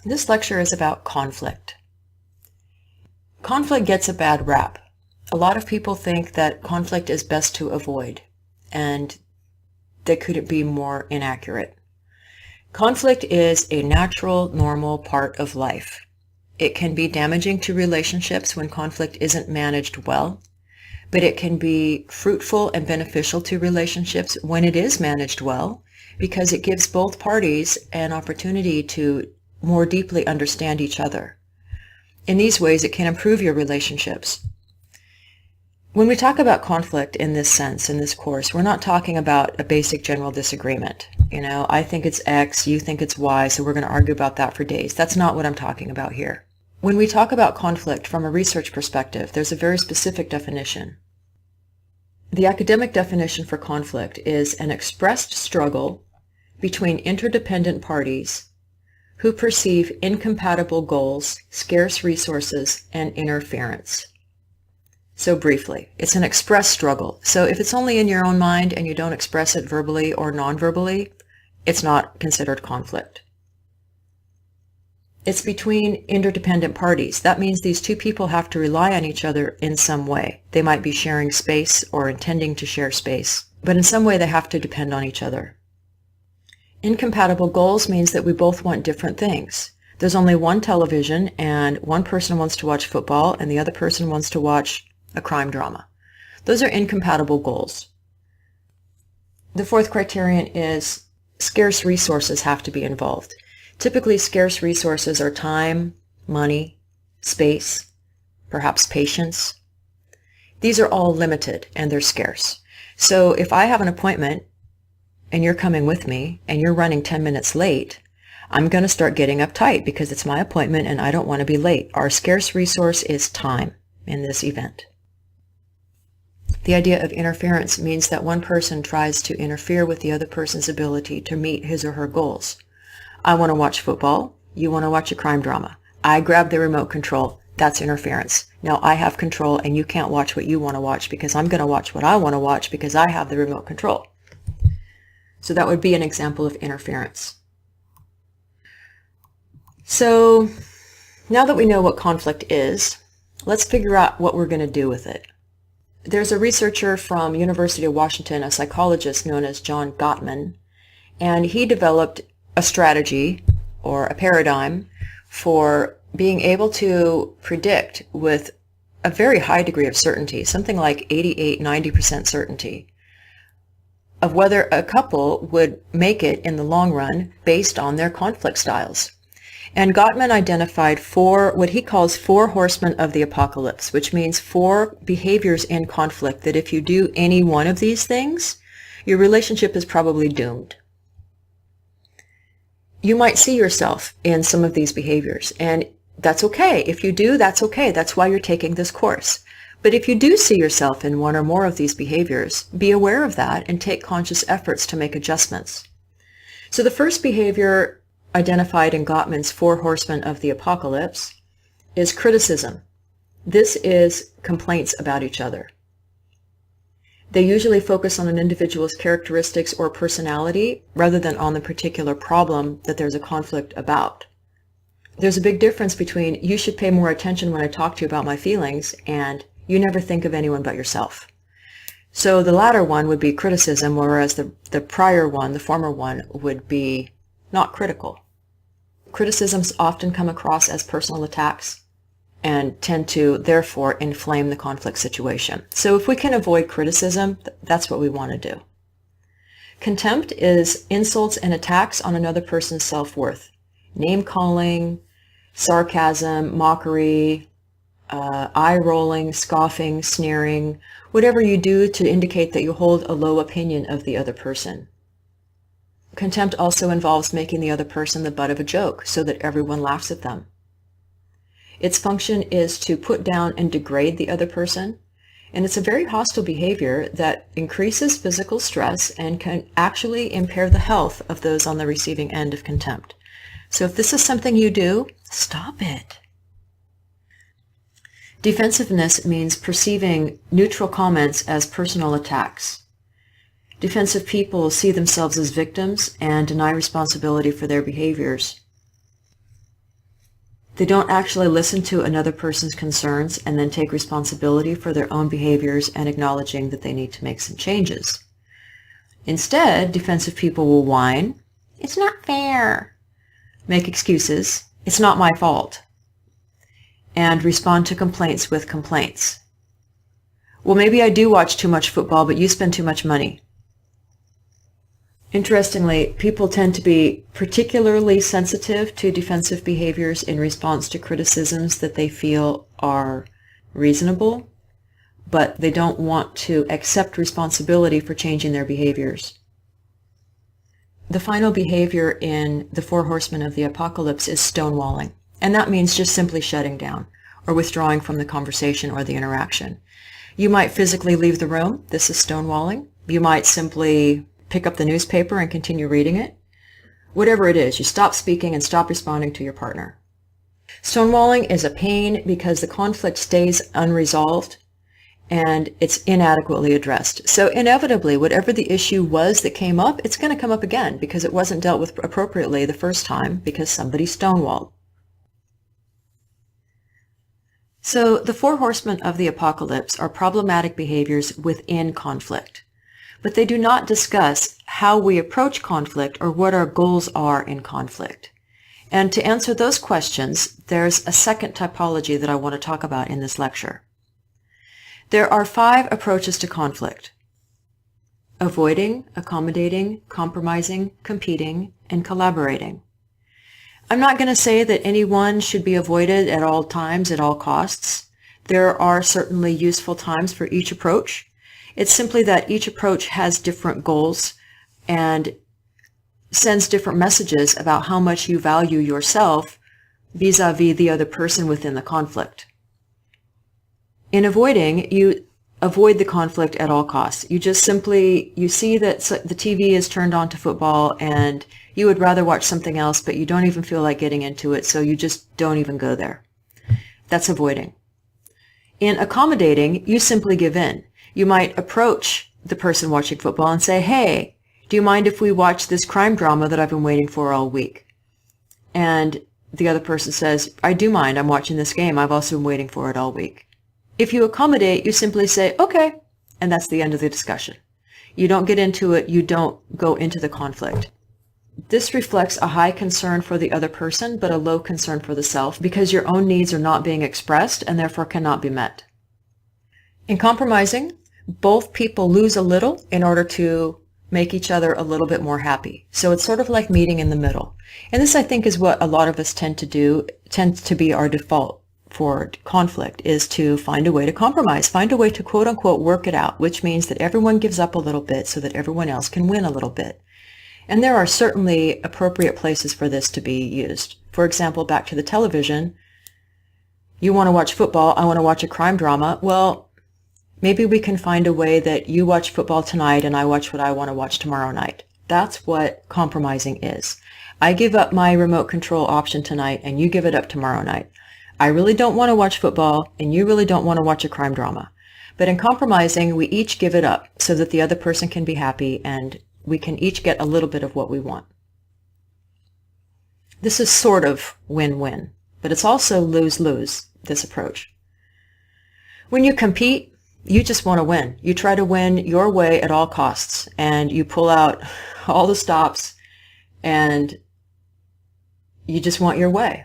This lecture is about conflict. Conflict gets a bad rap. A lot of people think that conflict is best to avoid, and they couldn't be more inaccurate. Conflict is a natural, normal part of life. It can be damaging to relationships when conflict isn't managed well, but it can be fruitful and beneficial to relationships when it is managed well, because it gives both parties an opportunity to more deeply understand each other. In these ways, it can improve your relationships. When we talk about conflict in this sense, in this course, we're not talking about a basic general disagreement. I think it's X, you think it's Y, so we're going to argue about that for days. That's not what I'm talking about here. When we talk about conflict from a research perspective, there's a very specific definition. The academic definition for conflict is an expressed struggle between interdependent parties who perceive incompatible goals, scarce resources, and interference. So briefly, it's an expressed struggle. So if it's only in your own mind and you don't express it verbally or non-verbally, it's not considered conflict. It's between interdependent parties. That means these two people have to rely on each other in some way. They might be sharing space or intending to share space, but in some way they have to depend on each other. Incompatible goals means that we both want different things. There's only one television, and one person wants to watch football and the other person wants to watch a crime drama. Those are incompatible goals. The fourth criterion is scarce resources have to be involved. Typically, scarce resources are time, money, space, perhaps patience. These are all limited and they're scarce. So if I have an appointment and you're coming with me and you're running 10 minutes late, I'm going to start getting uptight because it's my appointment and I don't want to be late. Our scarce resource is time in this event. The idea of interference means that one person tries to interfere with the other person's ability to meet his or her goals. I want to watch football. You want to watch a crime drama. I grab the remote control. That's interference. Now I have control and you can't watch what you want to watch because I'm going to watch what I want to watch because I have the remote control. So that would be an example of interference. So now that we know what conflict is, let's figure out what we're going to do with it. There's a researcher from University of Washington, a psychologist known as John Gottman, and he developed a strategy or a paradigm for being able to predict with a very high degree of certainty, something like 88-90% certainty, of whether a couple would make it in the long run based on their conflict styles. And Gottman identified what he calls four horsemen of the apocalypse, which means four behaviors in conflict that if you do any one of these things, your relationship is probably doomed. You might see yourself in some of these behaviors, and that's okay. If you do, that's okay. That's why you're taking this course. But if you do see yourself in one or more of these behaviors, be aware of that and take conscious efforts to make adjustments. So the first behavior identified in Gottman's four horsemen of the apocalypse is criticism. This is complaints about each other. They usually focus on an individual's characteristics or personality rather than on the particular problem that there's a conflict about. There's a big difference between you should pay more attention when I talk to you about my feelings and you never think of anyone but yourself. So the latter one would be criticism, whereas the prior one, the former one, would be not critical. Criticisms often come across as personal attacks and tend to, therefore, inflame the conflict situation. So if we can avoid criticism, that's what we want to do. Contempt is insults and attacks on another person's self-worth. Name-calling, sarcasm, mockery, eye-rolling, scoffing, sneering, whatever you do to indicate that you hold a low opinion of the other person. Contempt also involves making the other person the butt of a joke so that everyone laughs at them. Its function is to put down and degrade the other person, and it's a very hostile behavior that increases physical stress and can actually impair the health of those on the receiving end of contempt. So if this is something you do, stop it. Defensiveness means perceiving neutral comments as personal attacks. Defensive people see themselves as victims and deny responsibility for their behaviors. They don't actually listen to another person's concerns and then take responsibility for their own behaviors and acknowledging that they need to make some changes. Instead, defensive people will whine, "It's not fair," make excuses, "It's not my fault," and respond to complaints with complaints. "Well, maybe I do watch too much football, but you spend too much money." Interestingly, people tend to be particularly sensitive to defensive behaviors in response to criticisms that they feel are reasonable, but they don't want to accept responsibility for changing their behaviors. The final behavior in the Four Horsemen of the Apocalypse is stonewalling, and that means just simply shutting down or withdrawing from the conversation or the interaction. You might physically leave the room. This is stonewalling. You might simply pick up the newspaper and continue reading it. Whatever it is, you stop speaking and stop responding to your partner. Stonewalling is a pain because the conflict stays unresolved and it's inadequately addressed. So inevitably, whatever the issue was that came up, it's going to come up again because it wasn't dealt with appropriately the first time because somebody stonewalled. So the Four Horsemen of the Apocalypse are problematic behaviors within conflict, but they do not discuss how we approach conflict or what our goals are in conflict. And to answer those questions, there's a second typology that I want to talk about in this lecture. There are 5 approaches to conflict: avoiding, accommodating, compromising, competing, and collaborating. I'm not going to say that any one should be avoided at all times, at all costs. There are certainly useful times for each approach. It's simply that each approach has different goals and sends different messages about how much you value yourself vis-a-vis the other person within the conflict. In avoiding, you avoid the conflict at all costs. You just simply, you see that the TV is turned on to football and you would rather watch something else, but you don't even feel like getting into it, so you just don't even go there. That's avoiding. In accommodating, you simply give in. You might approach the person watching football and say, "Hey, do you mind if we watch this crime drama that I've been waiting for all week?" And the other person says, "I do mind. I'm watching this game. I've also been waiting for it all week." If you accommodate, you simply say, "Okay," and that's the end of the discussion. You don't get into it. You don't go into the conflict. This reflects a high concern for the other person, but a low concern for the self, because your own needs are not being expressed and therefore cannot be met. In compromising, both people lose a little in order to make each other a little bit more happy. So it's sort of like meeting in the middle. And this, I think, is what a lot of us tend to do, tends to be our default for conflict, is to find a way to compromise, find a way to quote unquote work it out, which means that everyone gives up a little bit so that everyone else can win a little bit. And there are certainly appropriate places for this to be used. For example, back to the television, you want to watch football, I want to watch a crime drama. Well, maybe we can find a way that you watch football tonight and I watch what I want to watch tomorrow night. That's what compromising is. I give up my remote control option tonight and you give it up tomorrow night. I really don't want to watch football and you really don't want to watch a crime drama. But in compromising, we each give it up so that the other person can be happy and we can each get a little bit of what we want. This is sort of win-win, but it's also lose-lose, this approach. When you compete, you just want to win. You try to win your way at all costs, and you pull out all the stops, and you just want your way.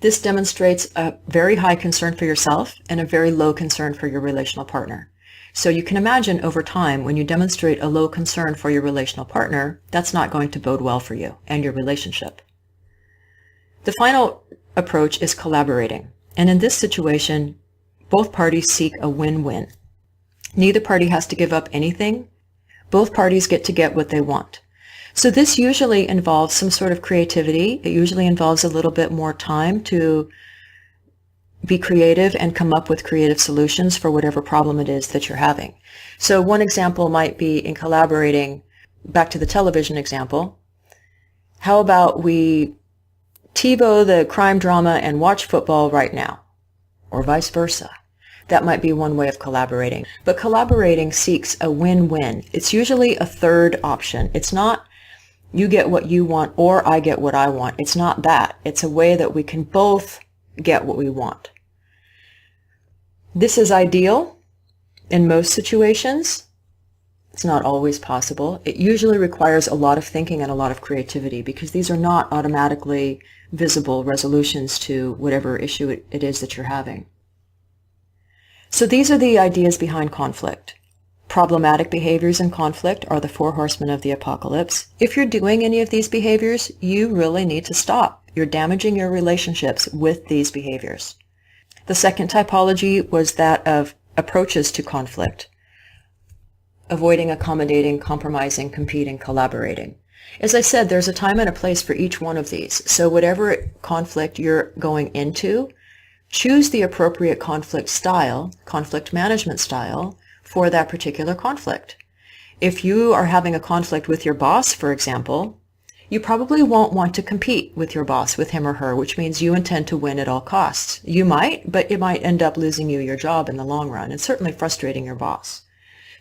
This demonstrates a very high concern for yourself and a very low concern for your relational partner. So you can imagine over time, when you demonstrate a low concern for your relational partner, that's not going to bode well for you and your relationship. The final approach is collaborating. And in this situation, both parties seek a win-win. Neither party has to give up anything. Both parties get to get what they want. So this usually involves some sort of creativity. It usually involves a little bit more time to be creative and come up with creative solutions for whatever problem it is that you're having. So one example might be in collaborating, back to the television example, how about we TiVo the crime drama and watch football right now, or vice versa. That might be one way of collaborating. But collaborating seeks a win-win. It's usually a third option. It's not you get what you want or I get what I want. It's not that. It's a way that we can both get what we want. This is ideal in most situations. It's not always possible. It usually requires a lot of thinking and a lot of creativity because these are not automatically visible resolutions to whatever issue it is that you're having. So these are the ideas behind conflict. Problematic behaviors in conflict are the 4 horsemen of the apocalypse. If you're doing any of these behaviors, you really need to stop. You're damaging your relationships with these behaviors. The second typology was that of approaches to conflict. Avoiding, accommodating, compromising, competing, collaborating. As I said, there's a time and a place for each one of these. So whatever conflict you're going into, choose the appropriate conflict style, conflict management style, for that particular conflict. If you are having a conflict with your boss, for example, you probably won't want to compete with your boss, with him or her, which means you intend to win at all costs. You might, but it might end up losing you your job in the long run and certainly frustrating your boss.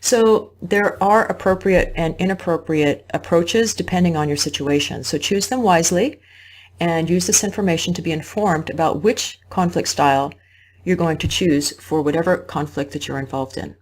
So there are appropriate and inappropriate approaches depending on your situation. So choose them wisely and use this information to be informed about which conflict style you're going to choose for whatever conflict that you're involved in.